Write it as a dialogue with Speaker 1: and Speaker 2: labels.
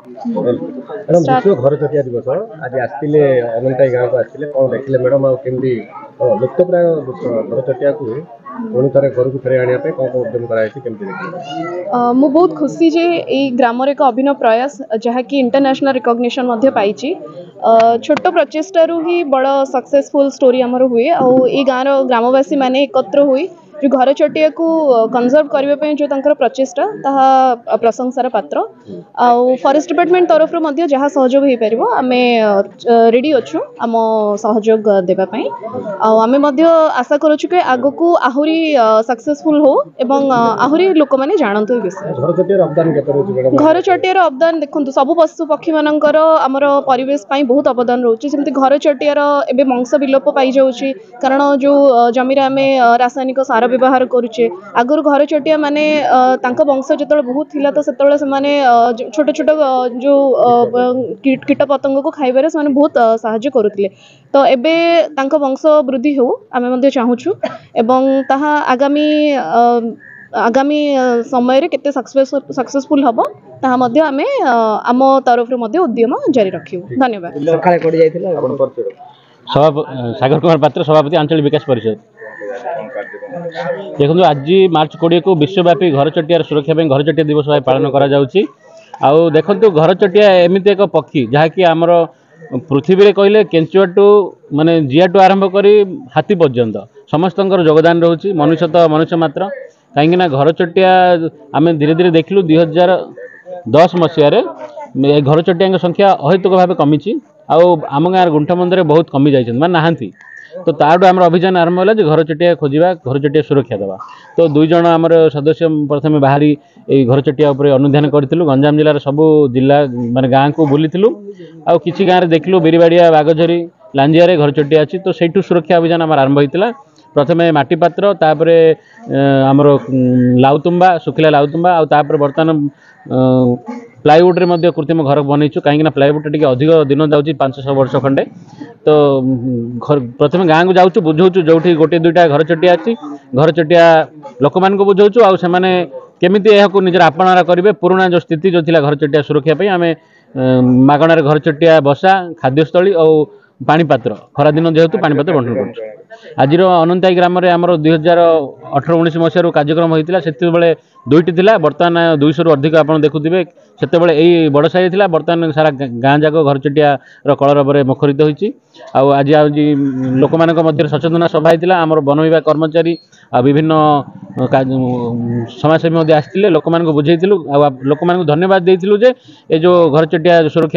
Speaker 1: Madam विश्व घर चटिया दिवस आज आसते अनंताई गाँव को आसते कौन देखिले मैडम आमती लुप्तप्राय घर चटिया को पुणी थे घर को फेर आने कौन कौन उद्यम कर
Speaker 2: मु बहुत खुशी जे ये ग्राम एक अभिनव प्रयास जहाँकि इंटरनेशनल रिकॉग्निशन पाई छोट प्रचेष्टारू ही बड़ सक्सेसफुल स्टोरी आमर हुए आई गाँव ग्रामवासी माने एकत्र हुई जो घर चटिया को कनजर्व करने जो तंकर प्रचेष्टा ताहा प्रशंसार पात्र आउ फॉरेस्ट डिपार्टमेंट तरफ जहाँ सहयोग हो पार आम रेडी अच्छु आम सहयोग देवाई आम आशा करुचु कि आग को आहुरी सक्सेसफुल हो एवं आहुरी लोक मैंने जानतु विषय घर चटियार अवदान देखो सब पशु पक्षी मानकर आमर परिवेश बहुत अवदान रोचे जमी घर चटियार एवं वंश विलोप पाई जाऊँगी कारण जो जमी आम रासायनिक सार व्यवहार करुचे आगुरी घर चटिया माने वंश जो बहुत थिला तो से छोट छोट जो कीट पतंग को खाइबार से बहुत साहाय्य करुले तो एबे तांका वंश वृद्धि हो आमे चाहूँ एवं ताहा आगामी आगामी समय रे केते सक्सेसफुल हबो ताहा मध्ये आमे आम तरफ उद्यम जारी रखिबु। धन्यवाद।
Speaker 3: सागर कुमार पात्र सभापति आंचलिक विकास परिषद। देखो आज मार्च 20 को विश्वव्यापी घर चटियार सुरक्षा घर चटिया दिवस भाव पालन करा देखु घर चटिया एमती एक पक्षी जहाँकि आमर पृथ्वी में कहले केंचुआ टू माने जिया टू आरंभ कर हाथी पर्यंत समस्त योगदान रोचे मनुष्य तो मनुष्य मात्र कहीं घर चटिया आम धीरे धीरे देखलु 2010 मसीह घर चटिया संख्या अहेतुक भाव कमी आम गाँव गुंठा में बहुत कमी जाइए माने नहांती तो ताडू आम अभियान आरंभ है घर चटिया खोजा घर चटिया सुरक्षा देवा तो दुई जन आम सदस्य प्रथम बाहरी ये घर चटिया अनुधान करूँ गंजाम जिलार सबू जिला माने गाँव को बुलूँ आउ कि गाँव में देखलु बिरीबाड़िया बागझरी लांजिया घर चटिया अच्छी तो सहीठू सुरक्षा अभियान आम आरंभ होता प्रथम माटीपात्र तापरे आमर लाउतुंबा सुखिला लाउतुंबा आउे बर्तमान प्लाईवुड रे कृत्रिम घर बनईचु कहीं प्लाईवुड टे अधिक दिन जाऊँगी 500 वर्ष खंडे तो प्रथम गाँव को जाऊँ बुझाऊँ जो गोटे दुईटा घर चटिया अच्छी घर चटिया लोक मान बुझाऊँ आउ से केमिति निजर आपणार करेंगे पुराणा जो स्थिति जो थी घर चटिया सुरक्षा आम मागणार घर चटिया बसा खाद्यस्थली और पानीपात्र खरा दिन जेहेतु पानीपात्र बंटन कर आज अनंताई ग्राम में आमर 2018-19 मसीह कार्यक्रम होता से दुईटी थिला बर्तमान 200 अधिक आप देखुए से यही बड़ साई था बर्तमान सारा गाँ जाक घर चटिया कलरव मुखरित होती आज लोक मान सचेतना सभा होता आम वन विभाग कर्मचारी विभिन्न समाजसेवी आसते लोक बुझे लोक धन्यवाद देते जे ये जो घर चटिया सुरक्षा